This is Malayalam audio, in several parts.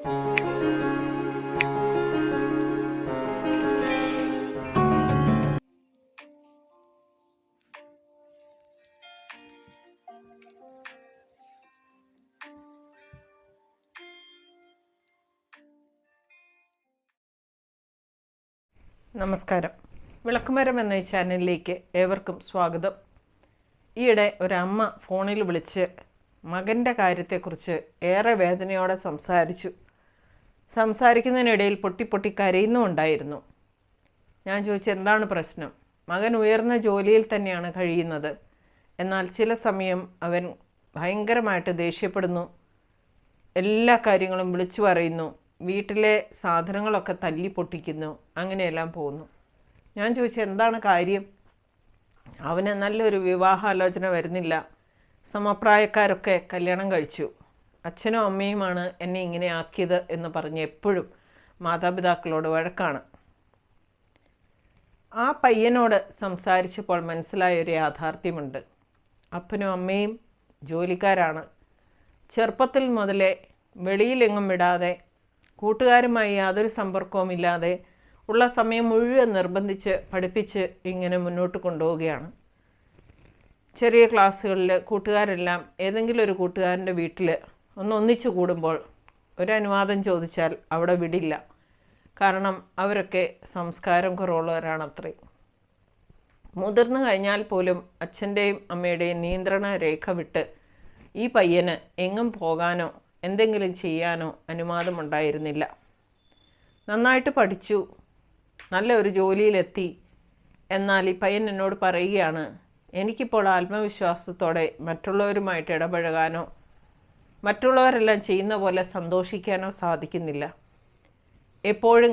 നമസ്കാരം. വിളക്കുമരം എന്ന ഈ ചാനലിലേക്ക് ഏവർക്കും സ്വാഗതം. ഈയിടെ ഒരമ്മ ഫോണിൽ വിളിച്ച് മകൻ്റെ കാര്യത്തെക്കുറിച്ച് ഏറെ വേദനയോടെ സംസാരിക്കുന്നതിനിടയിൽ പൊട്ടി കരയുന്നുമുണ്ടായിരുന്നു. ഞാൻ ചോദിച്ചു, എന്താണ് പ്രശ്നം? മകൻ ഉയർന്ന ജോലിയിൽ തന്നെയാണ് കഴിയുന്നത്. എന്നാൽ ചില സമയം അവൻ ഭയങ്കരമായിട്ട് ദേഷ്യപ്പെടുന്നു, എല്ലാ കാര്യങ്ങളും വിളിച്ചു പറയുന്നു, വീട്ടിലെ സാധനങ്ങളൊക്കെ തല്ലി പൊട്ടിക്കുന്നു, അങ്ങനെയെല്ലാം പോകുന്നു. ഞാൻ ചോദിച്ചു, എന്താണ് കാര്യം? അവന് നല്ലൊരു വിവാഹാലോചന വരുന്നില്ല, സമപ്രായക്കാരൊക്കെ കല്യാണം കഴിച്ചു, അച്ഛനും അമ്മയുമാണ് എന്നെ ഇങ്ങനെ ആക്കിയത് എന്ന് പറഞ്ഞ് എപ്പോഴും മാതാപിതാക്കളോട് വഴക്കാണ്. ആ പയ്യനോട് സംസാരിച്ചപ്പോൾ മനസ്സിലായൊരു യാഥാർത്ഥ്യമുണ്ട്. അപ്പനും അമ്മയും ജോലിക്കാരാണ്. ചെറുപ്പത്തിൽ മുതലേ വെളിയിലെങ്ങും വിടാതെ, കൂട്ടുകാരുമായി യാതൊരു സമ്പർക്കവുമില്ലാതെ ഉള്ള സമയം മുഴുവൻ നിർബന്ധിച്ച് പഠിപ്പിച്ച് ഇങ്ങനെ മുന്നോട്ട് കൊണ്ടുപോവുകയാണ്. ചെറിയ ക്ലാസ്സുകളിൽ കൂട്ടുകാരെല്ലാം ഏതെങ്കിലും ഒരു കൂട്ടുകാരൻ്റെ വീട്ടിൽ ഒന്നിച്ചു കൂടുമ്പോൾ ഒരു അനുവാദം ചോദിച്ചാൽ അവിടെ വിടില്ല. കാരണം അവരൊക്കെ സംസ്കാരം കുറവുള്ളവരാണത്രേ. മുതിർന്നു കഴിഞ്ഞാൽ പോലും അച്ഛൻ്റെയും അമ്മയുടെയും നിയന്ത്രണ രേഖ വിട്ട് ഈ പയ്യന് എങ്ങും പോകാനോ എന്തെങ്കിലും ചെയ്യാനോ അനുവാദമുണ്ടായിരുന്നില്ല. നന്നായിട്ട് പഠിച്ചു, നല്ല ഒരു ജോലിയിലെത്തി. എന്നാൽ ഈ പയ്യൻ എന്നോട് പറയുകയാണ്, എനിക്കിപ്പോൾ ആത്മവിശ്വാസത്തോടെ മറ്റുള്ളവരുമായിട്ട് ഇടപഴകാനോ മറ്റുള്ളവരെല്ലാം ചെയ്യുന്ന പോലെ സന്തോഷിക്കാനോ സാധിക്കുന്നില്ല. എപ്പോഴും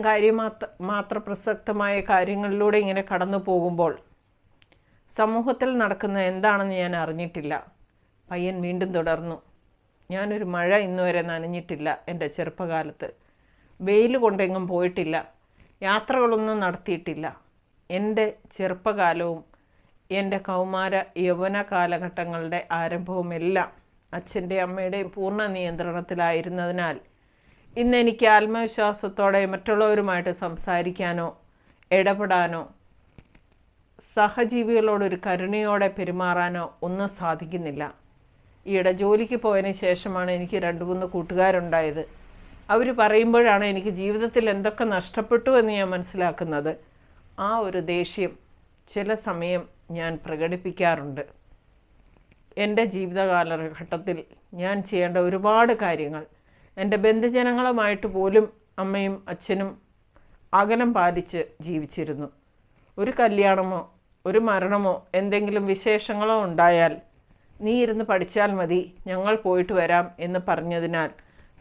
മാത്ര പ്രസക്തമായ കാര്യങ്ങളിലൂടെ ഇങ്ങനെ കടന്നു പോകുമ്പോൾ സമൂഹത്തിൽ നടക്കുന്ന എന്താണെന്ന് ഞാൻ അറിഞ്ഞിട്ടില്ല. പയ്യൻ വീണ്ടും തുടർന്നു, ഞാനൊരു മഴ ഇന്നുവരെ നനഞ്ഞിട്ടില്ല എൻ്റെ ചെറുപ്പകാലത്ത്. വെയിൽ കൊണ്ടെങ്ങും പോയിട്ടില്ല, യാത്രകളൊന്നും നടത്തിയിട്ടില്ല. എൻ്റെ ചെറുപ്പകാലവും എൻ്റെ കൗമാര യൗവന കാലഘട്ടങ്ങളുടെ ആരംഭവുമെല്ലാം അച്ഛൻ്റെയും അമ്മയുടെയും പൂർണ്ണ നിയന്ത്രണത്തിലായിരുന്നതിനാൽ ഇന്നെനിക്ക് ആത്മവിശ്വാസത്തോടെ മറ്റുള്ളവരുമായിട്ട് സംസാരിക്കാനോ ഇടപെടാനോ സഹജീവികളോടൊരു കരുണയോടെ പെരുമാറാനോ ഒന്നും സാധിക്കുന്നില്ല. ഈയിടെ ജോലിക്ക് പോയതിന് ശേഷമാണ് എനിക്ക് 2-3 കൂട്ടുകാരുണ്ടായത്. അവർ പറയുമ്പോഴാണ് എനിക്ക് ജീവിതത്തിൽ എന്തൊക്കെ നഷ്ടപ്പെട്ടു എന്ന് ഞാൻ മനസ്സിലാക്കുന്നത്. ആ ഒരു ദേഷ്യം ചില സമയം ഞാൻ പ്രകടിപ്പിക്കാറുണ്ട്. എൻ്റെ ജീവിതകാലഘട്ടത്തിൽ ഞാൻ ചെയ്യേണ്ട ഒരുപാട് കാര്യങ്ങൾ, എൻ്റെ ബന്ധുജനങ്ങളുമായിട്ട് പോലും അമ്മയും അച്ഛനും അകലം പാലിച്ച് ജീവിച്ചിരുന്നു. ഒരു കല്യാണമോ ഒരു മരണമോ എന്തെങ്കിലും വിശേഷങ്ങളോ ഉണ്ടായാൽ നീ ഇരുന്ന് പഠിച്ചാൽ മതി, ഞങ്ങൾ പോയിട്ട് വരാം എന്ന് പറഞ്ഞതിനാൽ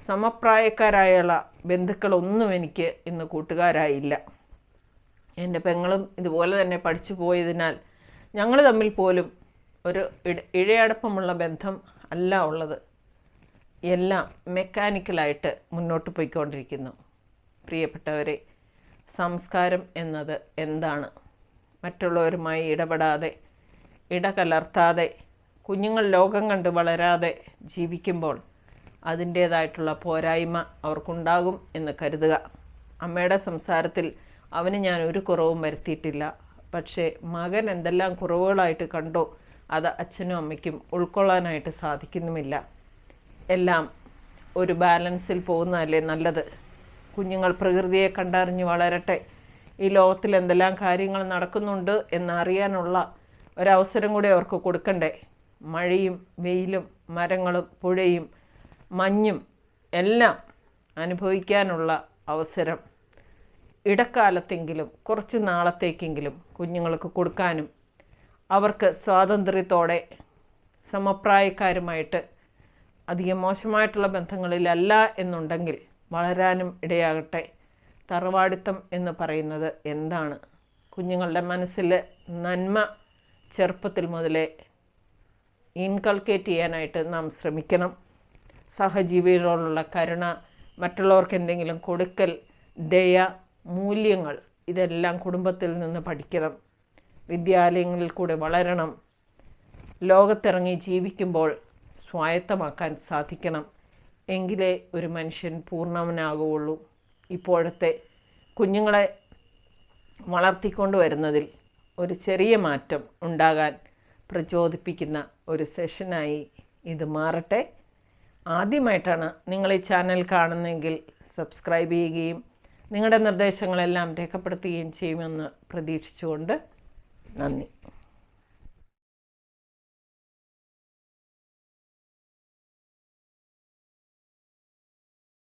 സമപ്രായക്കാരായുള്ള ബന്ധുക്കളൊന്നും എനിക്ക് ഇന്ന് കൂട്ടുകാരായില്ല. എൻ്റെ പെങ്ങളും ഇതുപോലെ തന്നെ പഠിച്ചു പോയതിനാൽ ഞങ്ങൾ തമ്മിൽ പോലും ഒരു ഇഴയടപ്പമുള്ള ബന്ധം അല്ല ഉള്ളത്. എല്ലാം മെക്കാനിക്കലായിട്ട് മുന്നോട്ട് പോയിക്കൊണ്ടിരിക്കുന്നു. പ്രിയപ്പെട്ടവരെ, സംസ്കാരം എന്നത് എന്താണ്? മറ്റുള്ളവരുമായി ഇടപെടാതെ, ഇടകലർത്താതെ, കുഞ്ഞുങ്ങൾ ലോകം കണ്ട് വളരാതെ ജീവിക്കുമ്പോൾ അതിൻ്റേതായിട്ടുള്ള പോരായ്മ അവർക്കുണ്ടാകും എന്ന് കരുതുക. അമ്മയുടെ സംസാരത്തിൽ അവന് ഞാൻ ഒരു കുറവും വരുത്തിയിട്ടില്ല. പക്ഷേ മകൻ എന്തെല്ലാം കുറവുകളായിട്ട് കണ്ടോ അത് അച്ഛനും അമ്മയ്ക്കും ഉൾക്കൊള്ളാനായിട്ട് സാധിക്കുന്നുമില്ല. എല്ലാം ഒരു ബാലൻസിൽ പോകുന്നതല്ലേ നല്ലത്. കുഞ്ഞുങ്ങൾ പ്രകൃതിയെ കണ്ടറിഞ്ഞ് വളരട്ടെ. ഈ ലോകത്തിൽ എന്തെല്ലാം കാര്യങ്ങൾ നടക്കുന്നുണ്ട് എന്നറിയാനുള്ള ഒരവസരം കൂടി അവർക്ക് കൊടുക്കണ്ടേ. മഴയും വെയിലും മരങ്ങളും പുഴയും മഞ്ഞും എല്ലാം അനുഭവിക്കാനുള്ള അവസരം ഇടക്കാലത്തെങ്കിലും കുറച്ച് നാളത്തേക്കെങ്കിലും കുഞ്ഞുങ്ങൾക്ക് കൊടുക്കാനും അവർക്ക് സ്വാതന്ത്ര്യത്തോടെ സമപ്രായക്കാരുമായിട്ട് അധികം മോശമായിട്ടുള്ള ബന്ധങ്ങളിലല്ല എന്നുണ്ടെങ്കിൽ വളരാനും ഇടയാകട്ടെ. തറവാടിത്തം എന്ന് പറയുന്നത് എന്താണ്? കുഞ്ഞുങ്ങളുടെ മനസ്സിൽ നന്മ ചെറുപ്പത്തിൽ മുതലേ ഇൻകൾക്കേറ്റ് ചെയ്യാനായിട്ട് നാം ശ്രമിക്കണം. സഹജീവികളോടുള്ള കരുണ, മറ്റുള്ളവർക്ക് എന്തെങ്കിലും കൊടുക്കൽ, ദയ, മൂല്യങ്ങൾ ഇതെല്ലാം കുടുംബത്തിൽ നിന്ന് പഠിക്കണം. വിദ്യാലയങ്ങളിൽ കൂടെ വളരണം. ലോകത്തിറങ്ങി ജീവിക്കുമ്പോൾ സ്വായത്തമാക്കാൻ സാധിക്കണം. എങ്കിലേ ഒരു മനുഷ്യൻ പൂർണ്ണവനാകുകയുള്ളൂ. ഇപ്പോഴത്തെ കുഞ്ഞുങ്ങളെ വളർത്തിക്കൊണ്ട് വരുന്നതിൽ ഒരു ചെറിയ മാറ്റം ഉണ്ടാകാൻ പ്രചോദിപ്പിക്കുന്ന ഒരു സെഷനായി ഇത് മാറട്ടെ. ആദ്യമായിട്ടാണ് നിങ്ങൾ ഈ ചാനൽ കാണുന്നതെങ്കിൽ സബ്സ്ക്രൈബ് ചെയ്യുകയും നിങ്ങളുടെ നിർദ്ദേശങ്ങളെല്ലാം രേഖപ്പെടുത്തുകയും ചെയ്യുമെന്ന് പ്രതീക്ഷിച്ചുകൊണ്ട് നന്ദി.